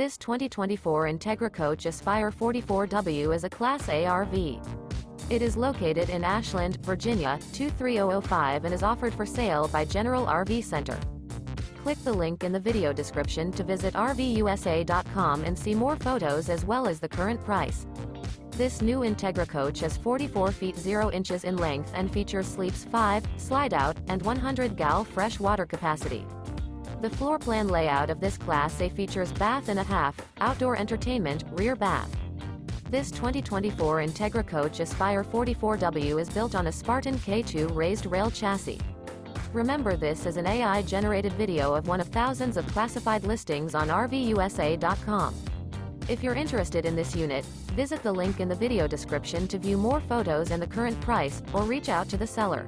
This 2024 Entegra Coach Aspire 44W is a Class A RV. It is located in Ashland, Virginia, 23005 and is offered for sale by General RV Center. Click the link in the video description to visit RVUSA.com and see more photos as well as the current price. This new Entegra Coach is 44 feet 0 inches in length and features sleeps 5, slide-out, and 100 gal fresh water capacity. The floor plan layout of this Class A features bath and a half, outdoor entertainment, rear bath. This 2024 Entegra Coach Aspire 44W is built on a Spartan K2 Raised-Rail chassis. Remember, this is an AI-generated video of one of thousands of classified listings on RVUSA.com. If you're interested in this unit, visit the link in the video description to view more photos and the current price, or reach out to the seller.